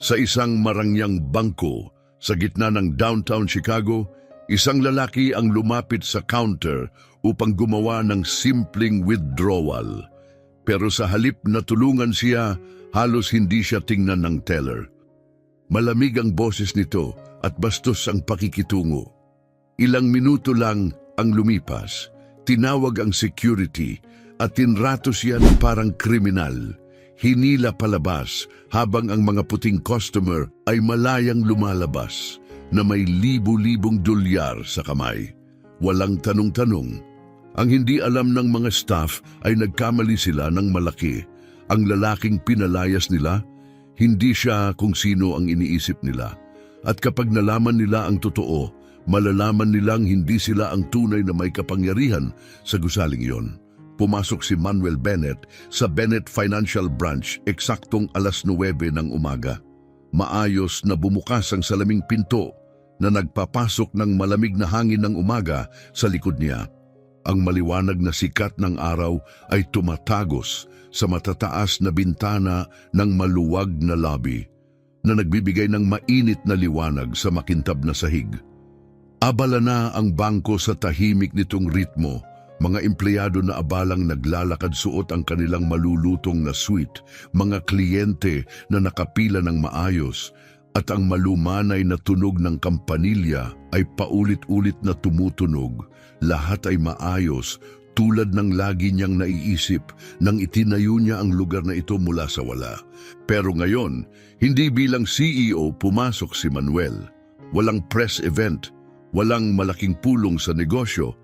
Sa isang marangyang bangko sa gitna ng downtown Chicago, isang lalaki ang lumapit sa counter upang gumawa ng simpleng withdrawal. Pero sa halip na tulungan siya, halos hindi siya tingnan ng teller. Malamig ang boses nito at bastos ang pakikitungo. Ilang minuto lang ang lumipas. Tinawag ang security at tinrato siya ng parang kriminal. Hinila palabas habang ang mga puting customer ay malayang lumalabas na may libu-libong dolyar sa kamay. Walang tanong-tanong. Ang hindi alam ng mga staff ay nagkamali sila ng malaki. Ang lalaking pinalayas nila, hindi siya kung sino ang iniisip nila. At kapag nalaman nila ang totoo, malalaman nilang hindi sila ang tunay na may kapangyarihan sa gusaling iyon. Pumasok si Manuel Bennett sa Bennett Financial Branch eksaktong alas 9 ng umaga. Maayos na bumukas ang salaming pinto na nagpapasok ng malamig na hangin ng umaga sa likod niya. Ang maliwanag na sikat ng araw ay tumatagos sa matataas na bintana ng maluwag na lobby na nagbibigay ng mainit na liwanag sa makintab na sahig. Abala na ang bangko sa tahimik nitong ritmo. Mga empleyado na abalang naglalakad suot ang kanilang malulutong na suite, mga kliyente na nakapila ng maayos, at ang malumanay na tunog ng kampanilya ay paulit-ulit na tumutunog. Lahat ay maayos, tulad ng lagi niyang naiisip nang itinayo niya ang lugar na ito mula sa wala. Pero ngayon, hindi bilang CEO pumasok si Manuel. Walang press event, walang malaking pulong sa negosyo.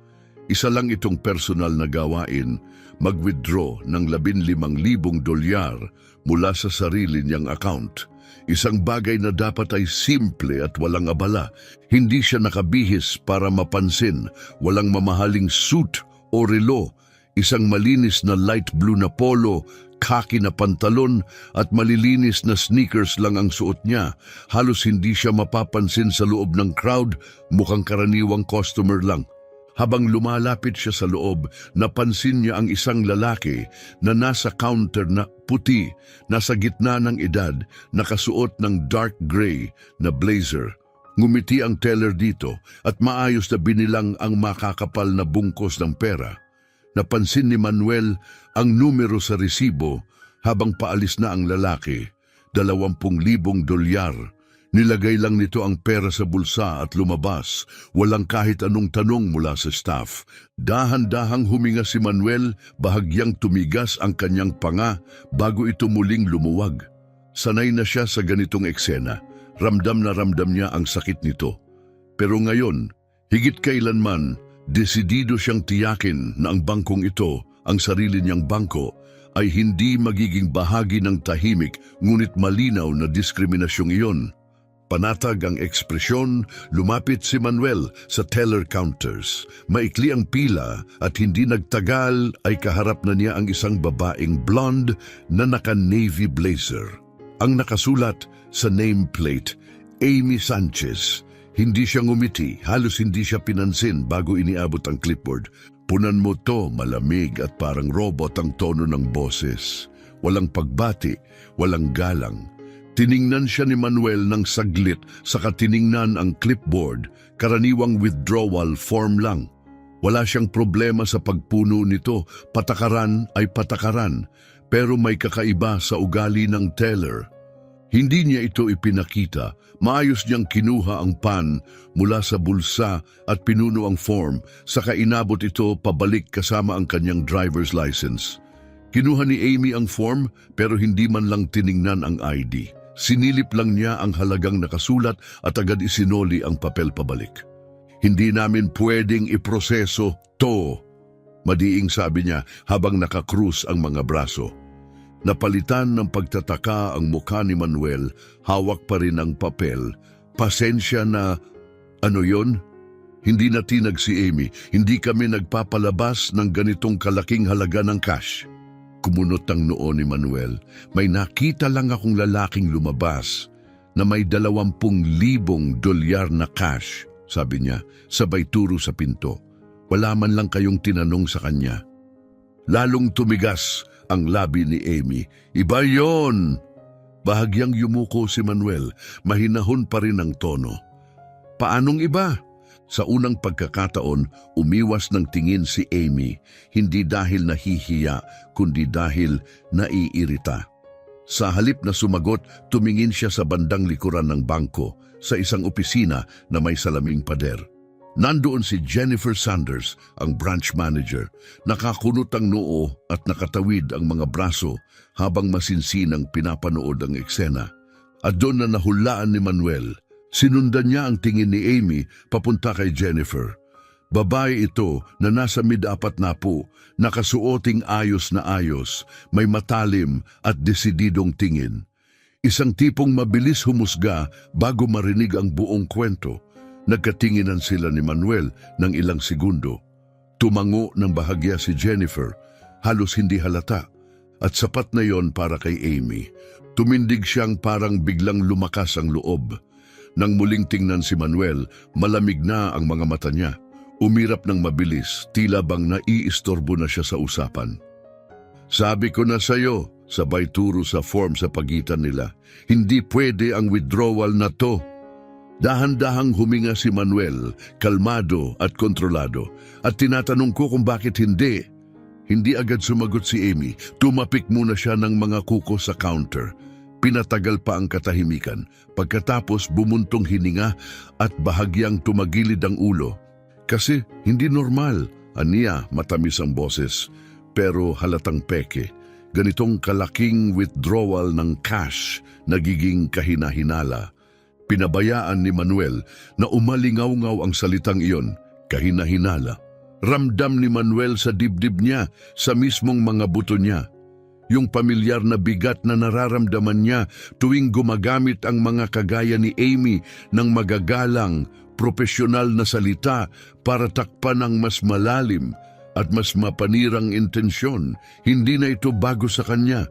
Isa lang itong personal na gawain, mag-withdraw ng 15,000 dolyar mula sa sarili niyang account. Isang bagay na dapat ay simple at walang abala. Hindi siya nakabihis para mapansin, walang mamahaling suit o relo. Isang malinis na light blue na polo, khaki na pantalon at malilinis na sneakers lang ang suot niya. Halos hindi siya mapapansin sa loob ng crowd, mukhang karaniwang customer lang. Habang lumalapit siya sa loob, napansin niya ang isang lalaki na nasa counter na puti, nasa gitna ng edad, nakasuot ng dark gray na blazer. Ngumiti ang teller dito at maayos na binilang ang makakapal na bungkos ng pera. Napansin ni Manuel ang numero sa resibo habang paalis na ang lalaki, 20,000 dolyar. Nilagay lang nito ang pera sa bulsa at lumabas. Walang kahit anong tanong mula sa staff. Dahan-dahang huminga si Manuel, bahagyang tumigas ang kanyang panga bago ito muling lumuwag. Sanay na siya sa ganitong eksena. Ramdam na ramdam niya ang sakit nito. Pero ngayon, higit kailanman, desidido siyang tiyakin na ang bangkong ito, ang sarili niyang bangko, ay hindi magiging bahagi ng tahimik ngunit malinaw na diskriminasyong iyon. Panatag ang ekspresyon, lumapit si Manuel sa teller counters. Maikli ang pila at hindi nagtagal ay kaharap na niya ang isang babaeng blonde na naka-navy blazer. Ang nakasulat sa nameplate, Amy Sanchez. Hindi siya ngumiti, halos hindi siya pinansin bago iniabot ang clipboard. Punan mo to, malamig at parang robot ang tono ng boses. Walang pagbati, walang galang. Tiningnan siya ni Manuel ng saglit saka tiningnan ang clipboard, karaniwang withdrawal form lang. Wala siyang problema sa pagpuno nito, patakaran ay patakaran, pero may kakaiba sa ugali ng teller. Hindi niya ito ipinakita, maayos niyang kinuha ang pan mula sa bulsa at pinuno ang form, saka inabot ito pabalik kasama ang kanyang driver's license. Kinuha ni Amy ang form pero hindi man lang tiningnan ang ID. Sinilip lang niya ang halagang nakasulat at agad isinoli ang papel pabalik. Hindi namin pwedeng iproseso to, madiing sabi niya habang nakakrus ang mga braso. Napalitan ng pagtataka ang mukha ni Manuel, hawak pa rin ang papel. Pasensya na, ano yon? Hindi natinag si Amy, hindi kami nagpapalabas ng ganitong kalaking halaga ng cash. Kumunot ang noo ni Manuel. May nakita lang akong lalaking lumabas na may 20,000 dolyar na cash, sabi niya, sabay turo sa pinto. Wala man lang kayong tinanong sa kanya. Lalong tumigas ang labi ni Amy. Iba yon! Bahagyang yumuko si Manuel, mahinahon pa rin ang tono. Paanong iba? Sa unang pagkakataon, umiwas ng tingin si Amy, hindi dahil nahihiya, kundi dahil naiirita. Sa halip na sumagot, tumingin siya sa bandang likuran ng bangko, sa isang opisina na may salaming pader. Nandoon si Jennifer Sanders, ang branch manager. Nakakunot ang noo at nakatawid ang mga braso habang masinsinang pinapanood ang eksena. At doon na nahulaan ni Manuel. Sinundan niya ang tingin ni Amy papunta kay Jennifer. Babae ito na nasa mid-apat na po, nakasuoting ayos na ayos, may matalim at desididong tingin. Isang tipong mabilis humusga bago marinig ang buong kwento. Nagkatinginan sila ni Manuel ng ilang segundo. Tumango ng bahagya si Jennifer, halos hindi halata. At sapat na yon para kay Amy. Tumindig siyang parang biglang lumakas ang loob. Nang muling tingnan si Manuel, malamig na ang mga mata niya. Umirap ng mabilis, tila bang naiistorbo na siya sa usapan. Sabi ko na sa'yo, sabay turo sa form sa pagitan nila, hindi pwede ang withdrawal na to. Dahan-dahang huminga si Manuel, kalmado at kontrolado, at tinatanong ko kung bakit hindi. Hindi agad sumagot si Amy, tumapik muna siya ng mga kuko sa counter. Pinatagal pa ang katahimikan, pagkatapos bumuntong hininga at bahagyang tumagilid ang ulo. Kasi hindi normal, aniya matamis ang boses, pero halatang peke. Ganitong kalaking withdrawal ng cash, nagiging kahina-hinala. Pinabayaan ni Manuel na umalingaw-ngaw ang salitang iyon, kahina-hinala. Ramdam ni Manuel sa dibdib niya, sa mismong mga buto niya. Yung pamilyar na bigat na nararamdaman niya tuwing gumagamit ang mga kagaya ni Amy ng magagalang, propesyonal na salita para takpan ang mas malalim at mas mapanirang intensyon. Hindi na ito bago sa kanya.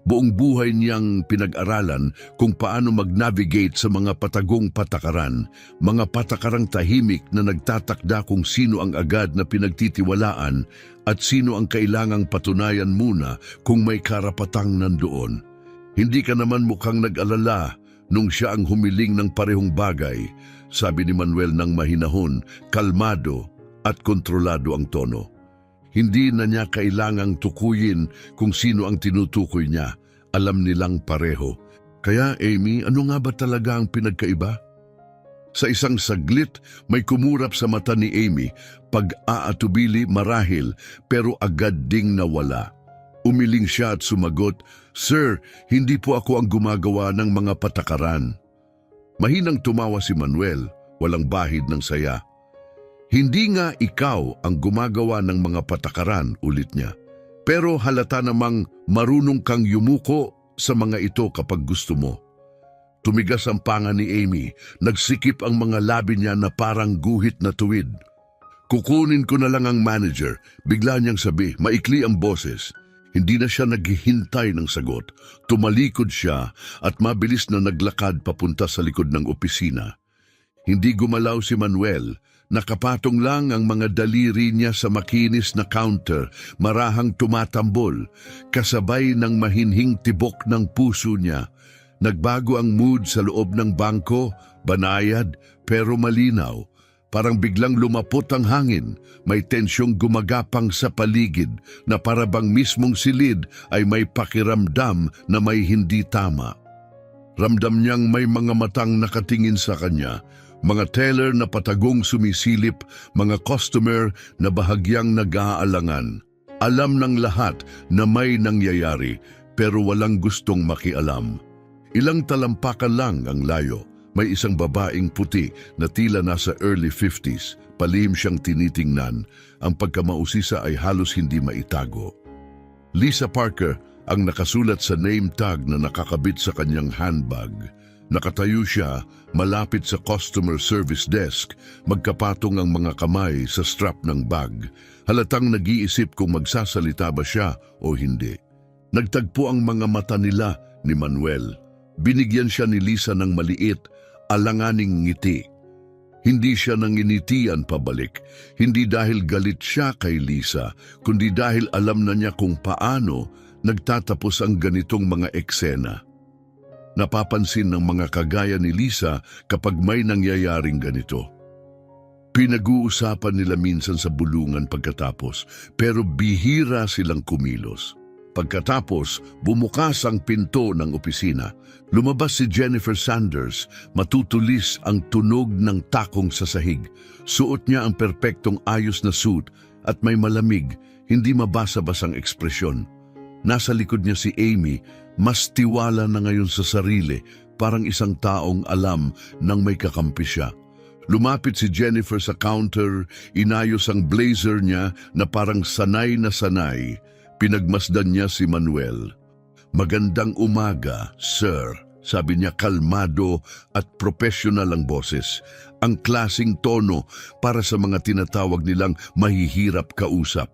Buong buhay niyang pinag-aralan kung paano mag-navigate sa mga patagong patakaran, mga patakarang tahimik na nagtatakda kung sino ang agad na pinagtitiwalaan at sino ang kailangang patunayan muna kung may karapatang nandoon. Hindi ka naman mukhang nag-alala nung siya ang humiling ng parehong bagay, sabi ni Manuel ng mahinahon, kalmado at kontrolado ang tono. Hindi na niya kailangang tukuyin kung sino ang tinutukoy niya. Alam nilang pareho. Kaya Amy, ano nga ba talaga ang pinagkaiba? Sa isang saglit, may kumurap sa mata ni Amy, pag-aatubili marahil, pero agad ding nawala. Umiling siya at sumagot, "Sir, hindi po ako ang gumagawa ng mga patakaran." Mahinang tumawa si Manuel, walang bahid ng saya. "Hindi nga ikaw ang gumagawa ng mga patakaran," ulit niya. "Pero halata namang marunong kang yumuko sa mga ito kapag gusto mo." Tumigas ang panga ni Amy, nagsikip ang mga labi niya na parang guhit na tuwid. "Kukunin ko na lang ang manager," bigla niyang sabi, maikli ang boses. Hindi na siya naghihintay ng sagot. Tumalikod siya at mabilis na naglakad papunta sa likod ng opisina. Hindi gumalaw si Manuel. Nakapatong lang ang mga daliri niya sa makinis na counter, marahang tumatambol, kasabay ng mahinhing tibok ng puso niya. Nagbago ang mood sa loob ng bangko, banayad pero malinaw. Parang biglang lumapot ang hangin, may tensyong gumagapang sa paligid na parabang mismong silid ay may pakiramdam na may hindi tama. Ramdam niyang may mga matang nakatingin sa kanya, mga teller na patagong sumisilip, mga customer na bahagyang nag-aalangan. Alam ng lahat na may nangyayari pero walang gustong makialam. Ilang talampakan lang ang layo. May isang babaeng puti na tila nasa early 50s. Palihim siyang tinitingnan. Ang pagkamausisa ay halos hindi maitago. Lisa Parker ang nakasulat sa name tag na nakakabit sa kanyang handbag. Nakatayo siya malapit sa customer service desk, magkapatong ang mga kamay sa strap ng bag. Halatang nag-iisip kung magsasalita ba siya o hindi. Nagtagpo ang mga mata nila ni Manuel. Binigyan siya ni Lisa ng maliit, alanganing ngiti. Hindi siya nanginitian pabalik, hindi dahil galit siya kay Lisa, kundi dahil alam na niya kung paano nagtatapos ang ganitong mga eksena. napapansin ng mga kagaya ni Lisa kapag may nangyayaring ganito. Pinag-uusapan nila minsan sa bulungan pagkatapos, pero bihira silang kumilos. Pagkatapos, bumukas ang pinto ng opisina. Lumabas si Jennifer Sanders, matutulis ang tunog ng takong sa sahig. Suot niya ang perpektong ayos na suit at may malamig, hindi mabasa-basang ekspresyon. Nasa likod niya si Amy, mas tiwala na ngayon sa sarili, parang isang taong alam nang may kakampi siya. Lumapit si Jennifer sa counter, inayos ang blazer niya na parang sanay na sanay. Pinagmasdan niya si Manuel. "Magandang umaga, sir," sabi niya kalmado at professional ang boses. Ang klasing tono para sa mga tinatawag nilang mahihirap kausap.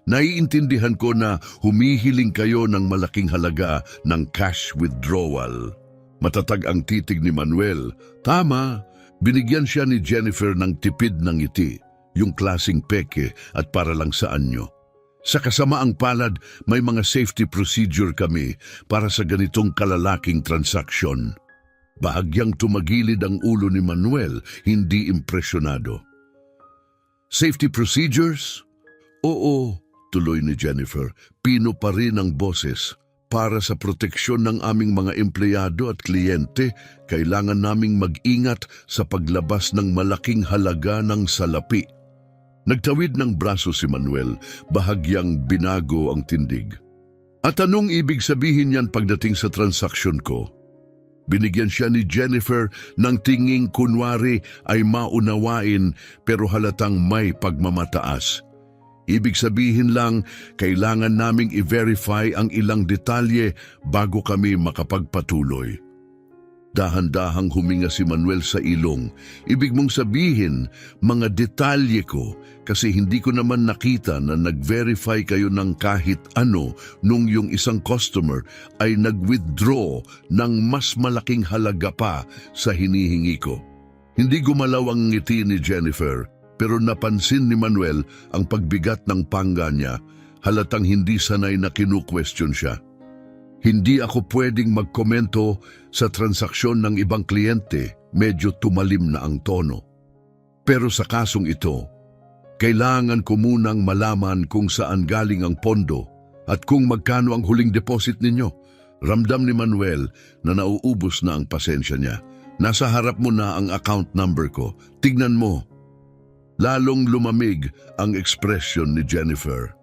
"Naiintindihan ko na humihiling kayo ng malaking halaga ng cash withdrawal." Matatag ang titig ni Manuel. "Tama." Binigyan siya ni Jennifer ng tipid ng ngiti, yung klasing peke at para lang sa anyo. Sa kasamaang palad, may mga safety procedure kami para sa ganitong kalalaking transaksyon. Bahagyang tumagilid ang ulo ni Manuel, hindi impresyonado. "Safety procedures?" "Oo," tuloy ni Jennifer, pino pa rin ang boses. "Para sa proteksyon ng aming mga empleyado at kliyente, kailangan naming mag-ingat sa paglabas ng malaking halaga ng salapi." Nagtawid ng braso si Manuel, bahagyang binago ang tindig. "At anong ibig sabihin yan pagdating sa transaksyon ko?" Binigyan siya ni Jennifer ng tinging kunwari ay maunawain pero halatang may pagmamataas. "Ibig sabihin lang, kailangan naming i-verify ang ilang detalye bago kami makapagpatuloy." Dahan-dahang huminga si Manuel sa ilong. "Ibig mong sabihin, mga detalye ko, kasi hindi ko naman nakita na nag-verify kayo ng kahit ano nung yung isang customer ay nag-withdraw ng mas malaking halaga pa sa hinihingi ko." Hindi gumalaw ang ngiti ni Jennifer, pero napansin ni Manuel ang pagbigat ng pangga niya, halatang hindi sanay na kinu-question siya. "Hindi ako pwedeng magkomento sa transaksyon ng ibang kliyente," medyo tumalim na ang tono. "Pero sa kasong ito, kailangan ko munang malaman kung saan galing ang pondo at kung magkano ang huling deposit ninyo." Ramdam ni Manuel na nauubos na ang pasensya niya. "Nasa harap mo na ang account number ko. Tignan mo." Lalong lumamig ang ekspresyon ni Jennifer.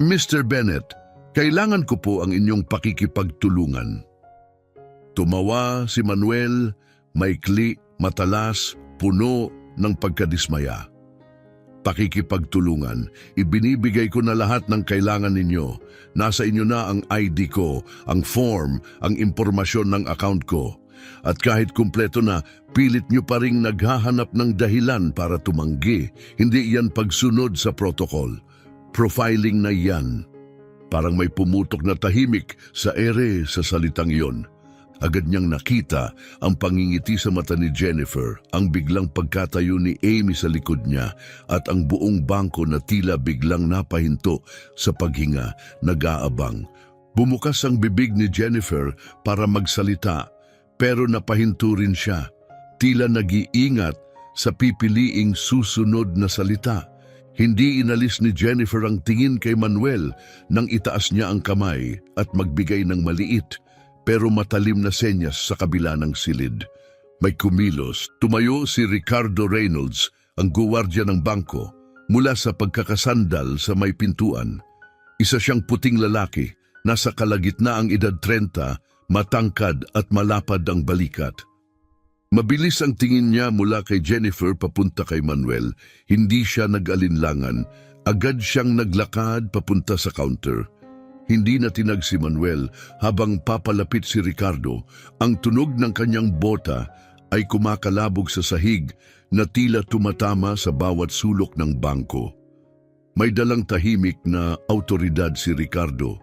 "Mr. Bennett, kailangan ko po ang inyong pakikipagtulungan." Tumawa si Manuel, maikli, matalas, puno ng pagkadismaya. "Pakikipagtulungan, ibinibigay ko na lahat ng kailangan ninyo. Nasa inyo na ang ID ko, ang form, ang impormasyon ng account ko. At kahit kumpleto na, pilit nyo pa ring naghahanap ng dahilan para tumanggi. Hindi yan pagsunod sa protocol. Profiling na yan." Parang may pumutok na tahimik sa ere sa salitang iyon. Agad niyang nakita ang pangingiti sa mata ni Jennifer, ang biglang pagkatayo ni Amy sa likod niya at ang buong bangko na tila biglang napahinto sa paghinga, nag-aabang. Bumukas ang bibig ni Jennifer para magsalita, pero napahinto rin siya, tila nag-iingat sa pipiliing susunod na salita. Hindi inalis ni Jennifer ang tingin kay Manuel nang itaas niya ang kamay at magbigay ng maliit pero matalim na senyas sa kabila ng silid. May kumilos. Tumayo si Ricardo Reynolds, ang guwardiya ng bangko, mula sa pagkakasandal sa may pintuan. Isa siyang puting lalaki, nasa kalagitnaang edad 30, matangkad at malapad ang balikat. Mabilis ang tingin niya mula kay Jennifer papunta kay Manuel. Hindi siya nag-alinlangan. Agad siyang naglakad papunta sa counter. Hindi na tinag si Manuel habang papalapit si Ricardo. Ang tunog ng kanyang bota ay kumakalabog sa sahig na tila tumatama sa bawat sulok ng bangko. May dalang tahimik na autoridad si Ricardo.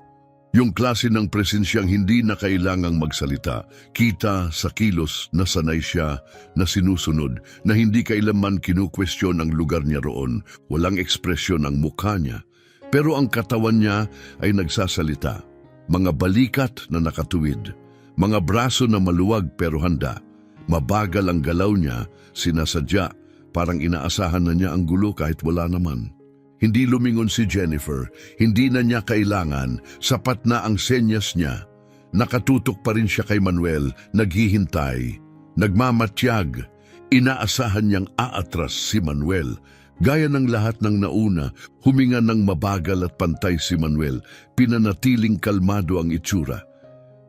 Yung klase ng presensyang hindi na kailangang magsalita, kita sa kilos na sanay siya na sinusunod, na hindi kailanman kinukwestiyon ang lugar niya roon. Walang ekspresyon ang mukha niya, pero ang katawan niya ay nagsasalita. Mga balikat na nakatuwid, Mga braso na maluwag pero handa. Mabagal ang galaw niya, sinasadya, parang inaasahan na niya ang gulo kahit wala naman. Hindi lumingon si Jennifer, hindi na niya kailangan, sapat na ang senyas niya. Nakatutok pa rin siya kay Manuel, naghihintay, nagmamatyag. Inaasahan niyang aatras si Manuel. Gaya ng lahat ng nauna, huminga ng mabagal at pantay si Manuel, pinanatiling kalmado ang itsura.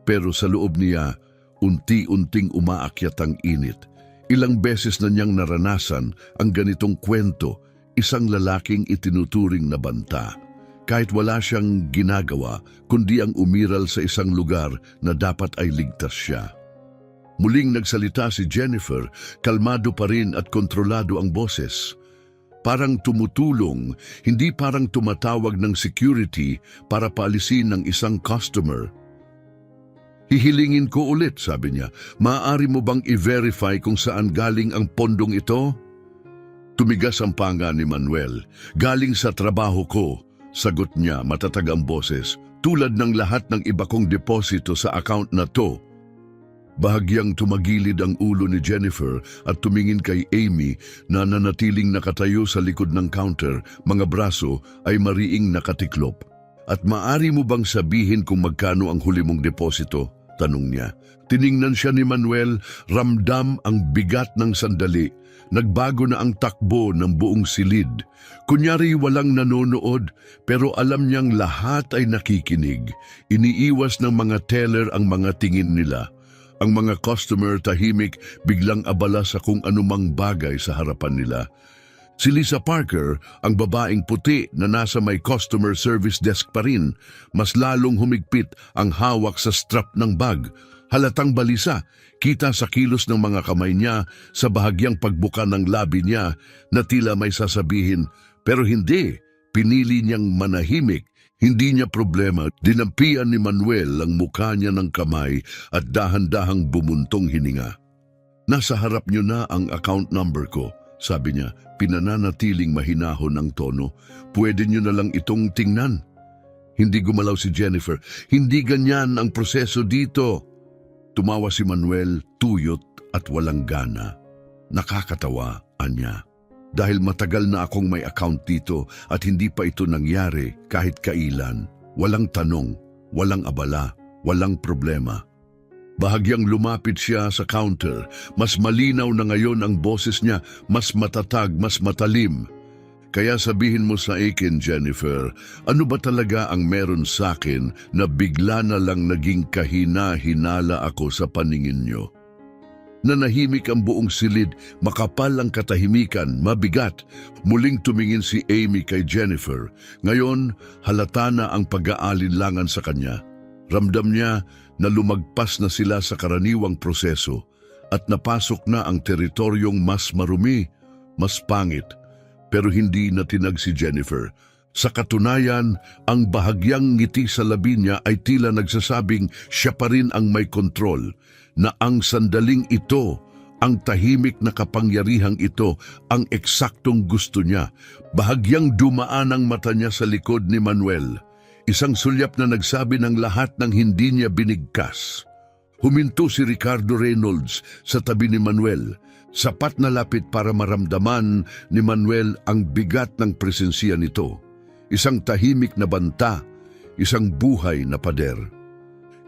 Pero sa loob niya, unti-unting umaakyat ang init. Ilang beses na niyang naranasan ang ganitong kwento, isang lalaking itinuturing na banta. Kahit wala siyang ginagawa, kundi ang umiral sa isang lugar na dapat ay ligtas siya. Muling nagsalita si Jennifer, kalmado pa rin at kontrolado ang boses. Parang tumutulong, hindi parang tumatawag ng security para paalisin ng isang customer. Hihilingin ko ulit, sabi niya, maaari mo bang i-verify kung saan galing ang pondong ito? Tumigas ang panga ni Manuel. Galing sa trabaho ko, sagot niya matatag ang boses, tulad ng lahat ng iba kong deposito sa account na to. Bahagyang tumagilid ang ulo ni Jennifer at tumingin kay Amy na nanatiling nakatayo sa likod ng counter, mga braso ay mariing nakatiklop. At maari mo bang sabihin kung magkano ang huli mong deposito? Tanong niya. Tiningnan siya ni Manuel, ramdam ang bigat ng sandali. Nagbago na ang takbo ng buong silid. Kunyari walang nanonood, pero alam niyang lahat ay nakikinig. Iniiwas ng mga teller ang mga tingin nila. Ang mga customer tahimik, biglang abala sa kung anumang bagay sa harapan nila. Si Lisa Parker, ang babaeng puti na nasa may customer service desk pa rin, mas lalong humigpit ang hawak sa strap ng bag. Halatang balisa, kita sa kilos ng mga kamay niya, sa bahagyang pagbuka ng labi niya na tila may sasabihin, pero hindi, pinili niyang manahimik. Hindi niya problema, dinampian ni Manuel ang mukha niya ng kamay at dahan-dahang bumuntong hininga. Nasa harap niyo na ang account number ko, sabi niya, pinananatiling mahinahon ang tono. Pwede niyo na lang itong tingnan. Hindi gumalaw si Jennifer. Hindi ganyan ang proseso dito. Tumawa si Manuel, tuyot at walang gana. Nakakatawa, anya. Dahil matagal na akong may account dito at hindi pa ito nangyari kahit kailan. Walang tanong, walang abala, walang problema. Bahagyang lumapit siya sa counter. Mas malinaw na ngayon ang boses niya, mas matatag, mas matalim. Kaya sabihin mo sa akin, Jennifer, ano ba talaga ang meron sa akin na bigla na lang naging kahina-hinala ako sa paningin niyo? Nanahimik ang buong silid, makapal ang katahimikan, mabigat. Muling tumingin si Amy kay Jennifer. Ngayon, halata na ang pag-aalinlangan sa kanya. Ramdam niya na lumagpas na sila sa karaniwang proseso at napasok na ang teritoryong mas marumi, mas pangit. Pero hindi natinag si Jennifer. Sa katunayan, ang bahagyang ngiti sa labi niya ay tila nagsasabing siya pa rin ang may kontrol, na ang sandaling ito, ang tahimik na kapangyarihang ito, ang eksaktong gusto niya. Bahagyang dumaan ang mata niya sa likod ni Manuel. Isang sulyap na nagsabi ng lahat ng hindi niya binigkas. Huminto si Ricardo Reynolds sa tabi ni Manuel. Sapat na lapit para maramdaman ni Manuel ang bigat ng presensya nito. Isang tahimik na banta, isang buhay na pader.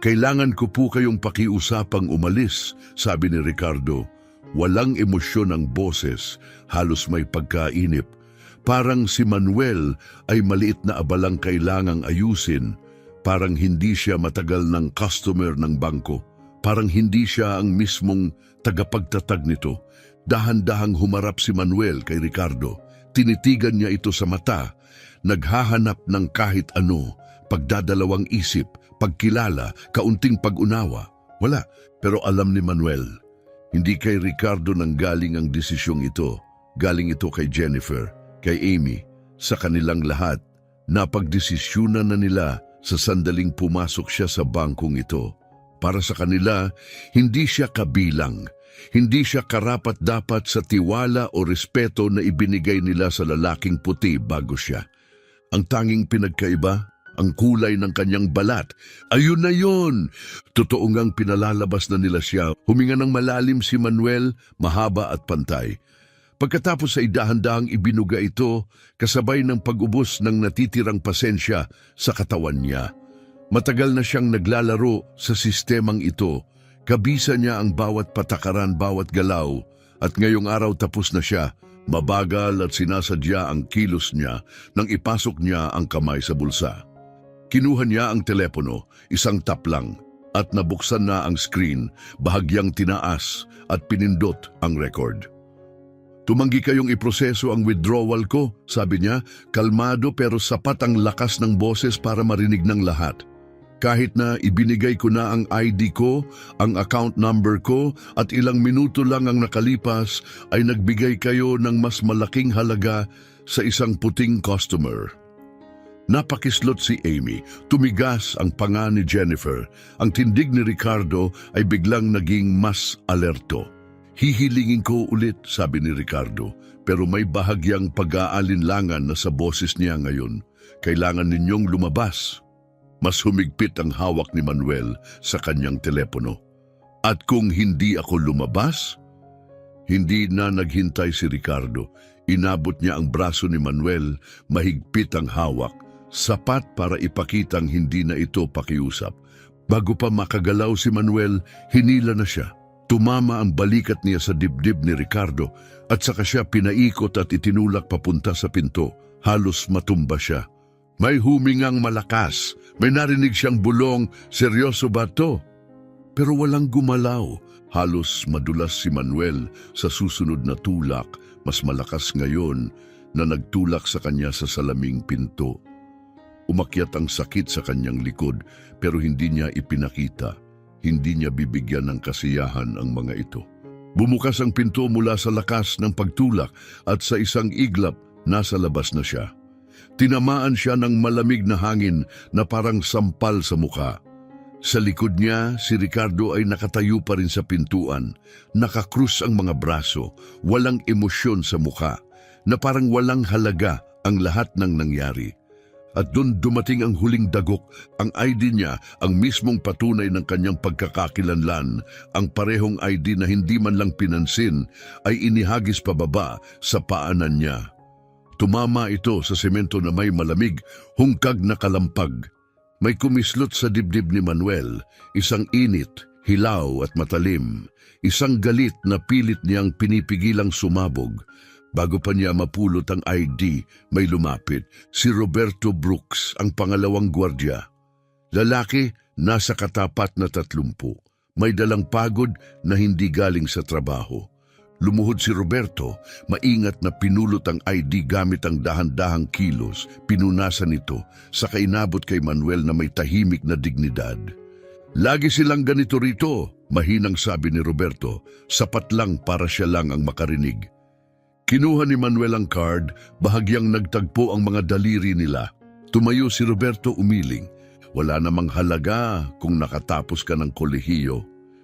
Kailangan ko po kayong pakiusapang umalis, sabi ni Ricardo. Walang emosyon ang boses, halos may pagkainip. Parang si Manuel ay maliit na abalang kailangang ayusin. Parang hindi siya matagal ng customer ng bangko. Parang hindi siya ang mismong tagapagtatag nito. Dahan-dahang humarap si Manuel kay Ricardo. Tinitigan niya ito sa mata. Naghahanap ng kahit ano, pagdadalawang isip, pagkilala, kaunting pag-unawa. Wala, pero alam ni Manuel, hindi kay Ricardo nang galing ang desisyong ito. Galing ito kay Jennifer, kay Amy, sa kanilang lahat. Napagdesisyunan na nila sa sandaling pumasok siya sa bangkong ito. Para sa kanila, hindi siya kabilang. Hindi siya karapat-dapat sa tiwala o respeto na ibinigay nila sa lalaking puti bago siya. Ang tanging pinagkaiba, ang kulay ng kanyang balat. Ayun na yun! Totoo ngang pinalalabas na nila siya. Huminga ng malalim si Manuel, mahaba at pantay. Pagkatapos ay dahan-dahang ibinuga ito, kasabay ng pag-ubos ng natitirang pasensya sa katawan niya. Matagal na siyang naglalaro sa sistemang ito. Kabisa niya ang bawat patakaran, bawat galaw. At ngayong araw tapos na siya. Mabagal at sinasadya ang kilos niya nang ipasok niya ang kamay sa bulsa. Kinuha niya ang telepono, isang tap lang, at nabuksan na ang screen, bahagyang tinaas at pinindot ang record. Tumanggi kayong iproseso ang withdrawal ko, sabi niya, kalmado pero sapat ang lakas ng boses para marinig ng lahat. Kahit na ibinigay ko na ang ID ko, ang account number ko at ilang minuto lang ang nakalipas ay nagbigay kayo ng mas malaking halaga sa isang puting customer. Napakislot si Amy, tumigas ang panga ni Jennifer. Ang tindig ni Ricardo ay biglang naging mas alerto. Hihilingin ko ulit, sabi ni Ricardo, pero may bahagyang pag-aalinlangan na sa boses niya ngayon. Kailangan ninyong lumabas. Mas humigpit ang hawak ni Manuel sa kanyang telepono. At kung hindi ako lumabas? Hindi na naghintay si Ricardo. Inabot niya ang braso ni Manuel, mahigpit ang hawak, sapat para ipakitang hindi na ito pakiusap. Bago pa makagalaw si Manuel, hinila na siya. Tumama ang balikat niya sa dibdib ni Ricardo at saka siya pinaikot at itinulak papunta sa pinto. Halos matumba siya. May humingang malakas. May narinig siyang bulong, seryoso ba to? Pero walang gumalaw. Halos madulas si Manuel sa susunod na tulak, mas malakas ngayon na nagtulak sa kanya sa salaming pinto. Umakyat ang sakit sa kanyang likod pero hindi niya ipinakita. Hindi niya bibigyan ng kasiyahan ang mga ito. Bumukas ang pinto mula sa lakas ng pagtulak at sa isang iglap nasa labas na siya. Tinamaan siya ng malamig na hangin na parang sampal sa mukha. Sa likod niya, si Ricardo ay nakatayo pa rin sa pintuan. Nakakrus ang mga braso, walang emosyon sa mukha, na parang walang halaga ang lahat ng nangyari. At doon dumating ang huling dagok, ang ID niya, ang mismong patunay ng kanyang pagkakakilanlan, ang parehong ID na hindi man lang pinansin, ay inihagis pababa sa paanan niya. Tumama ito sa semento na may malamig, hungkag na kalampag. May kumislot sa dibdib ni Manuel, isang init, hilaw at matalim. Isang galit na pilit niyang pinipigilang sumabog. Bago pa niya mapulot ang ID, may lumapit. Si Roberto Brooks, ang pangalawang gwardya. Lalaki, nasa katapat na 30. May dalang pagod na hindi galing sa trabaho. Lumuhod si Roberto, maingat na pinulot ang ID gamit ang dahan-dahang kilos, pinunasan ito, saka inabot kay Manuel na may tahimik na dignidad. Lagi silang ganito rito, mahinang sabi ni Roberto, sapat lang para siya lang ang makarinig. Kinuha ni Manuel ang card, bahagyang nagtagpo ang mga daliri nila. Tumayo si Roberto umiling. Wala namang halaga kung nakatapos ka ng kolehiyo.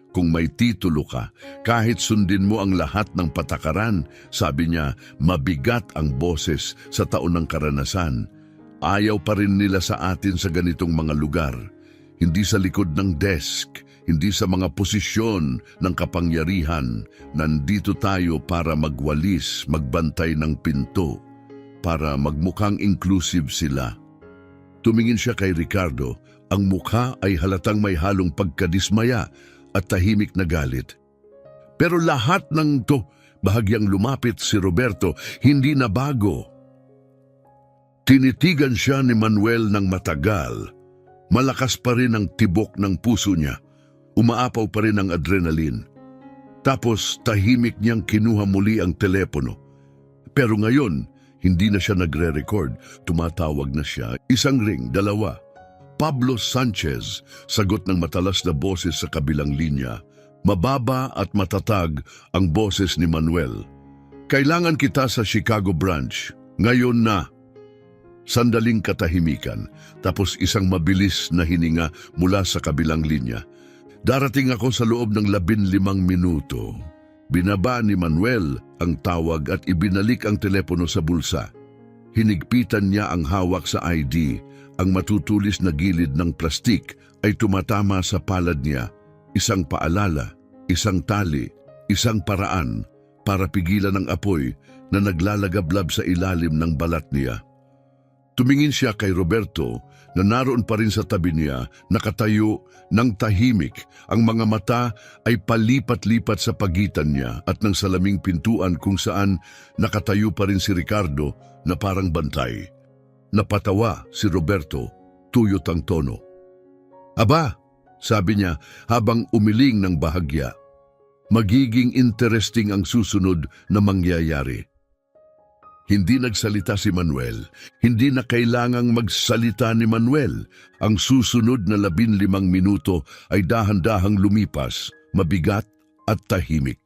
Kung may titulo ka, kahit sundin mo ang lahat ng patakaran, sabi niya, mabigat ang boses sa taon ng karanasan. Ayaw pa rin nila sa atin sa ganitong mga lugar. Hindi sa likod ng desk, hindi sa mga posisyon ng kapangyarihan. Nandito tayo para magwalis, magbantay ng pinto, para magmukhang inclusive sila. Tumingin siya kay Ricardo, ang mukha ay halatang may halong pagkadismaya at tahimik na galit. Pero lahat ng to, bahagyang lumapit si Roberto, hindi na bago. Tinitigan siya ni Manuel ng matagal. Malakas pa rin ang tibok ng puso niya. Umaapaw pa rin ang adrenaline. Tapos tahimik niyang kinuha muli ang telepono. Pero ngayon, hindi na siya nagre-record. Tumatawag na siya. Isang ring, dalawa. Pablo Sanchez, sagot ng matalas na boses sa kabilang linya. Mababa at matatag ang boses ni Manuel. Kailangan kita sa Chicago branch. Ngayon na. Sandaling katahimikan, tapos isang mabilis na hininga mula sa kabilang linya. Darating ako sa loob ng 15 minuto. Binaba ni Manuel ang tawag at ibinalik ang telepono sa bulsa. Hinigpitan niya ang hawak sa ID. Ang matutulis na gilid ng plastik ay tumatama sa palad niya. Isang paalala, isang tali, isang paraan para pigilan ang apoy na naglalagablab sa ilalim ng balat niya. Tumingin siya kay Roberto na naroon pa rin sa tabi niya, nakatayo ng tahimik. Ang mga mata ay palipat-lipat sa pagitan niya at ng salaming pintuan kung saan nakatayo pa rin si Ricardo na parang bantay. Napatawa si Roberto, tuyot ang tono. "Aba," sabi niya habang umiling ng bahagya, "magiging interesting ang susunod na mangyayari." Hindi nagsalita si Manuel. Hindi na kailangang magsalita ni Manuel. Ang susunod na 15 minuto ay dahan-dahang lumipas, mabigat at tahimik.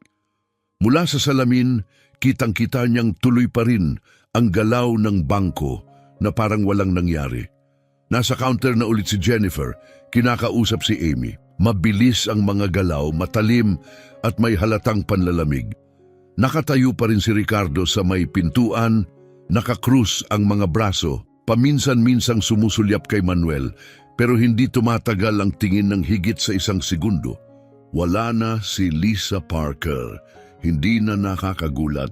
Mula sa salamin, kitang-kita niyang tuloy pa rin ang galaw ng bangko na parang walang nangyari. Nasa counter na ulit si Jennifer, kinakausap si Amy. Mabilis ang mga galaw, matalim at may halatang panlalamig. Nakatayo pa rin si Ricardo sa may pintuan, nakakrus ang mga braso, paminsan-minsang sumusulyap kay Manuel, pero hindi tumatagal ang tingin ng higit sa 1 segundo. Wala na si Lisa Parker. Hindi na nakakagulat.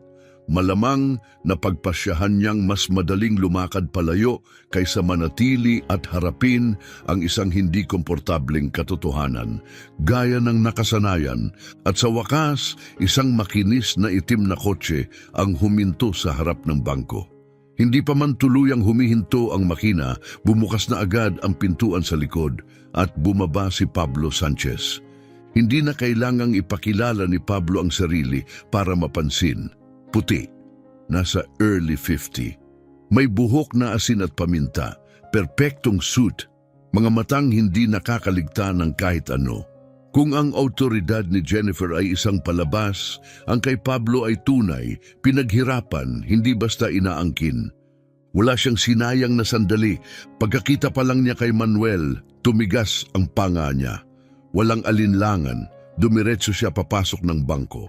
Malamang napagpasyahan niyang mas madaling lumakad palayo kaysa manatili at harapin ang isang hindi komportableng katotohanan, gaya ng nakasanayan, at sa wakas, isang makinis na itim na kotse ang huminto sa harap ng bangko. Hindi pa man tuluyang humihinto ang makina, bumukas na agad ang pintuan sa likod at bumaba si Pablo Sanchez. Hindi na kailangang ipakilala ni Pablo ang sarili para mapansin. Puti, nasa early 50. May buhok na asin at paminta, perpektong suit, mga matang hindi nakakaligta ng kahit ano. Kung ang autoridad ni Jennifer ay isang palabas, ang kay Pablo ay tunay, pinaghirapan, hindi basta inaangkin. Wala siyang sinayang na sandali. Pagkakita pa lang niya kay Manuel, tumigas ang panga niya. Walang alinlangan, dumiretso siya papasok ng bangko.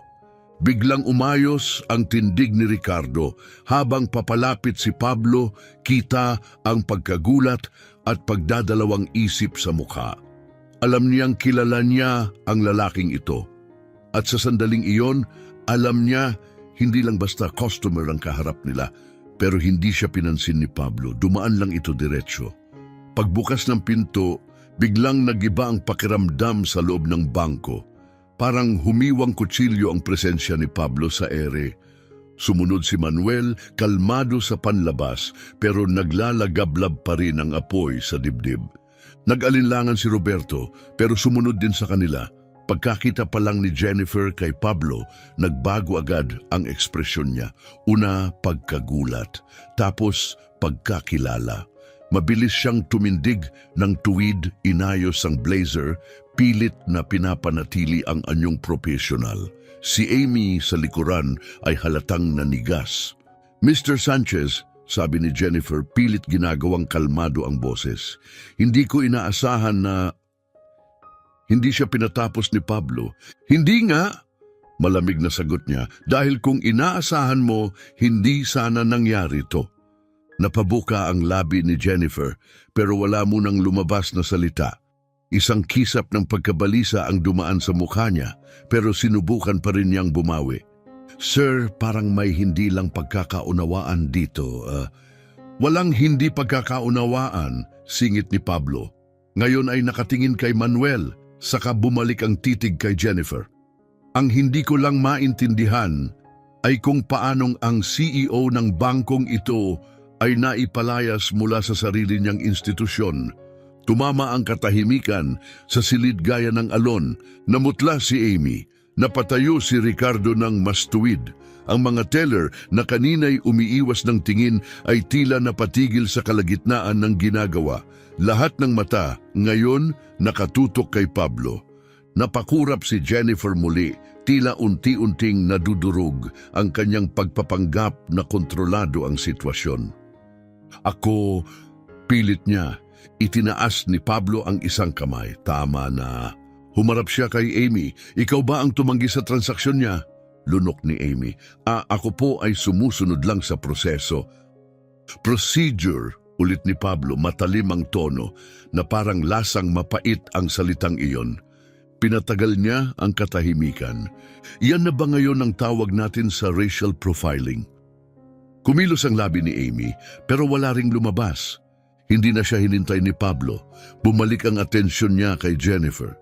Biglang umayos ang tindig ni Ricardo habang papalapit si Pablo, kita ang pagkagulat at pagdadalawang isip sa mukha. Alam niyang kilala niya ang lalaking ito. At sa sandaling iyon, alam niya hindi lang basta customer ang kaharap nila, pero hindi siya pinansin ni Pablo. Dumaan lang ito diretsyo. Pagbukas ng pinto, biglang nagiba ang pakiramdam sa loob ng bangko. Parang humiwang kutsilyo ang presensya ni Pablo sa ere. Sumunod si Manuel, kalmado sa panlabas, pero naglalagablab pa rin ang apoy sa dibdib. Nag-alinlangan si Roberto, pero sumunod din sa kanila. Pagkakita pa lang ni Jennifer kay Pablo, nagbago agad ang ekspresyon niya. Una, pagkagulat, tapos pagkakilala. Mabilis siyang tumindig ng tuwid, inayos ang blazer, pilit na pinapanatili ang anyong profesional. Si Amy sa likuran ay halatang nanigas. "Mr. Sanchez," sabi ni Jennifer, pilit ginagawang kalmado ang boses. Hindi ko inaasahan na... Hindi siya pinatapos ni Pablo. "Hindi nga," malamig na sagot niya, "dahil kung inaasahan mo, hindi sana nangyari to." Napabuka ang labi ni Jennifer, pero wala munang lumabas na salita. Isang kisap ng pagkabalisa ang dumaan sa mukha niya, pero sinubukan pa rin niyang bumawi. "Sir, parang may hindi lang pagkakaunawaan dito." Walang hindi pagkakaunawaan," singit ni Pablo. Ngayon ay nakatingin kay Manuel, saka bumalik ang titig kay Jennifer. "Ang hindi ko lang maintindihan ay kung paanong ang CEO ng bangkong ito ay naipalayas mula sa sarili niyang institusyon. Tumama ang katahimikan sa silid gaya ng alon. Namutla si Amy. Napatayo si Ricardo ng mas tuwid. Ang mga teller na kanina'y umiiwas ng tingin ay tila napatigil sa kalagitnaan ng ginagawa. Lahat ng mata ngayon nakatutok kay Pablo. Napakurap si Jennifer muli, tila unti-unting nadudurog ang kanyang pagpapanggap na kontrolado ang sitwasyon. "Ako," pilit niya. Itinaas ni Pablo ang isang kamay. "Tama na." Humarap siya kay Amy. "Ikaw ba ang tumanggi sa transaksyon niya?" Lunok ni Amy. Ako po ay sumusunod lang sa proseso." Procedure, ulit ni Pablo, matalim ang tono na parang lasang mapait ang salitang iyon. Pinatagal niya ang katahimikan. Iyan na ba ngayon ang tawag natin sa racial profiling? Kumilos ang labi ni Amy pero wala ring lumabas. Hindi na siya hinintay ni Pablo. Bumalik ang atensyon niya kay Jennifer.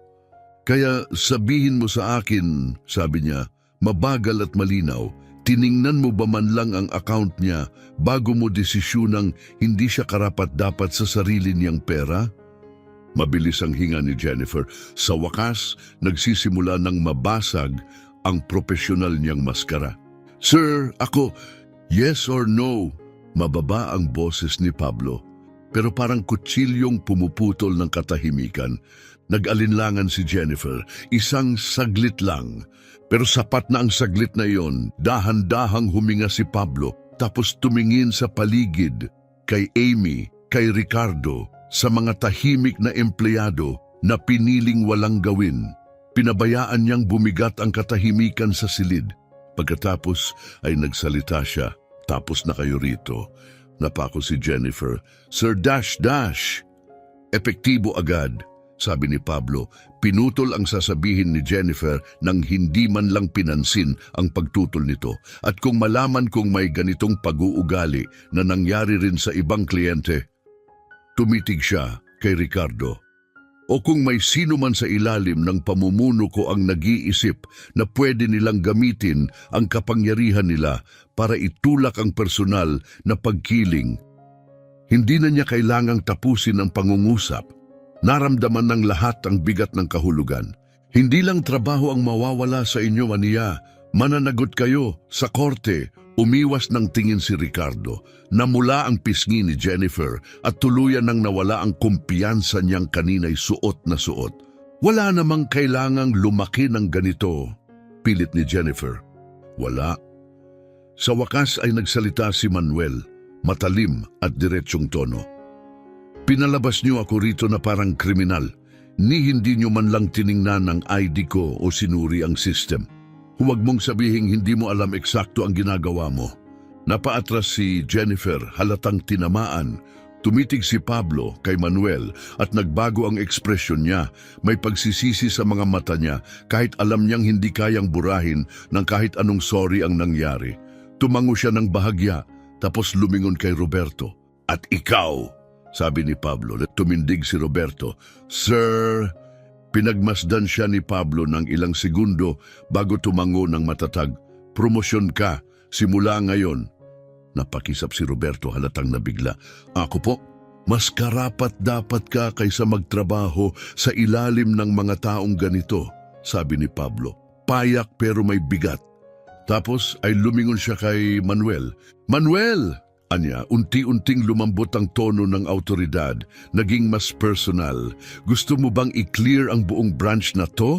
Kaya sabihin mo sa akin, sabi niya, mabagal at malinaw, tiningnan mo ba man lang ang account niya bago mo desisyunang hindi siya karapat-dapat sa sarili niyang pera? Mabilis ang hinga ni Jennifer. Sa wakas, nagsisimula ng mabasag ang profesional niyang maskara. Sir, ako, yes or no? Mababa ang boses ni Pablo. Pero parang kutsilyong pumuputol ng katahimikan. Nag-alinlangan si Jennifer, isang saglit lang. Pero sapat na ang saglit na iyon, dahan-dahang huminga si Pablo, tapos tumingin sa paligid, kay Amy, kay Ricardo, sa mga tahimik na empleyado na piniling walang gawin. Pinabayaan niyang bumigat ang katahimikan sa silid. Pagkatapos ay nagsalita siya, tapos na kayo rito. Napako si Jennifer, Sir Dash Dash. Epektibo agad, sabi ni Pablo. Pinutol ang sasabihin ni Jennifer nang hindi man lang pinansin ang pagtutol nito. At kung malaman kong may ganitong pag-uugali na nangyari rin sa ibang kliyente, tumitig siya kay Ricardo. O kung may sino man sa ilalim ng pamumuno ko ang nag-iisip na pwede nilang gamitin ang kapangyarihan nila para itulak ang personal na pagkiling. Hindi na niya kailangang tapusin ang pangungusap. Naramdaman ng lahat ang bigat ng kahulugan. Hindi lang trabaho ang mawawala sa inyo, aniya. Mananagot kayo sa korte. Umiwas ng tingin si Ricardo. Namula ang pisngi ni Jennifer at tuluyan nang nawala ang kumpiyansa niyang kanina'y suot na suot. Wala namang kailangang lumaki ng ganito, pilit ni Jennifer. Wala. Sa wakas ay nagsalita si Manuel, matalim at diretsyong tono. Pinalabas niyo ako rito na parang kriminal, ni hindi niyo man lang tiningnan ang ID ko o sinuri ang system. Huwag mong sabihing hindi mo alam eksakto ang ginagawa mo. Napaatras si Jennifer, halatang tinamaan. Tumitig si Pablo kay Manuel at nagbago ang ekspresyon niya. May pagsisisi sa mga mata niya kahit alam niyang hindi kayang burahin ng kahit anong sorry ang nangyari. Tumango siya ng bahagya tapos lumingon kay Roberto. At ikaw, sabi ni Pablo. Tumindig si Roberto. Sir, pinagmasdan siya ni Pablo ng ilang segundo bago tumango ng matatag. Promosyon ka, simula ngayon. Napakisap si Roberto halatang nabigla. Ako po, mas karapat dapat ka kaysa magtrabaho sa ilalim ng mga taong ganito, sabi ni Pablo. Payak pero may bigat. Tapos ay lumingon siya kay Manuel. Manuel! Anya, unti-unting lumambot ang tono ng autoridad, naging mas personal. Gusto mo bang i-clear ang buong branch na to?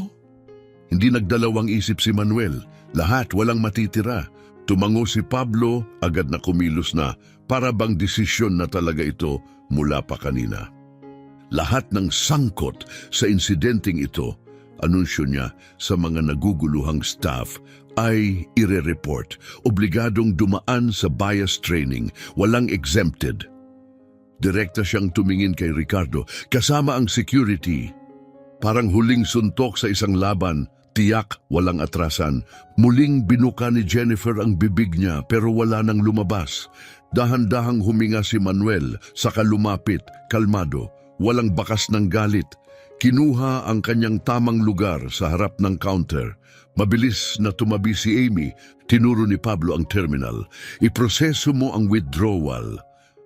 Hindi nagdalawang isip si Manuel. Lahat, walang matitira. Tumango si Pablo, agad na kumilos na, para bang desisyon na talaga ito mula pa kanina. Lahat ng sangkot sa insidenteng ito, anunsyo niya sa mga naguguluhang staff, ay ire-report. Obligadong dumaan sa bias training, walang exempted. Direkta siyang tumingin kay Ricardo, kasama ang security. Parang huling suntok sa isang laban, tiyak walang atrasan. Muling binuka ni Jennifer ang bibig niya pero wala nang lumabas. Dahan-dahang huminga si Manuel, saka lumapit, kalmado, walang bakas ng galit. Kinuha ang kanyang tamang lugar sa harap ng counter. Mabilis na tumabi si Amy, tinuro ni Pablo ang terminal. Iproseso mo ang withdrawal.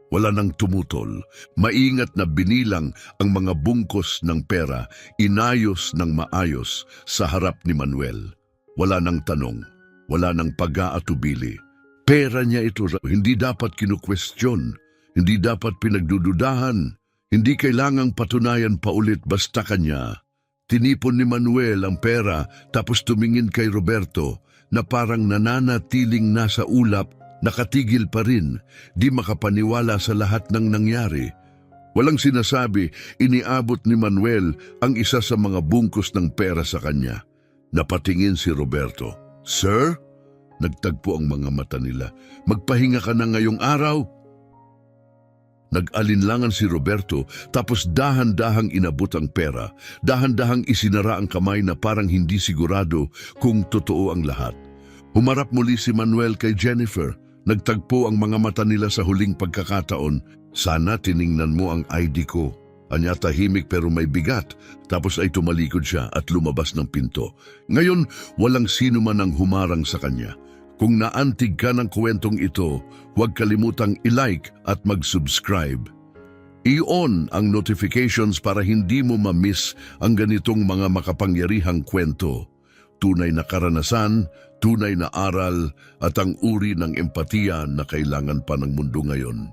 Wala nang tumutol. Maingat na binilang ang mga bungkos ng pera, inayos ng maayos sa harap ni Manuel. Wala nang tanong, wala nang pag-aatubili. Pera niya ito, hindi dapat kinukwestiyon, hindi dapat pinagdududahan, hindi kailangang patunayan pa ulit basta kanya. Tinipon ni Manuel ang pera tapos tumingin kay Roberto na parang nananatiling nasa ulap, nakatigil pa rin, di makapaniwala sa lahat ng nangyari. Walang sinasabi, iniabot ni Manuel ang isa sa mga bungkos ng pera sa kanya. Napatingin si Roberto. Sir? Nagtagpo ang mga mata nila. Magpahinga ka na ngayong araw? Nag-alinlangan si Roberto tapos dahan-dahang inabot ang pera. Dahan-dahang isinara ang kamay na parang hindi sigurado kung totoo ang lahat. Humarap muli si Manuel kay Jennifer. Nagtagpo ang mga mata nila sa huling pagkakataon. Sana tiningnan mo ang ID ko. Anya tahimik pero may bigat. Tapos ay tumalikod siya at lumabas ng pinto. Ngayon, walang sino man ang humarang sa kanya. Kung naantig ka ng kwentong ito, huwag kalimutang i-like at mag-subscribe. I-on ang notifications para hindi mo ma-miss ang ganitong mga makapangyarihang kwento. Tunay na karanasan, tunay na aral at ang uri ng empatiya na kailangan pa ng mundo ngayon.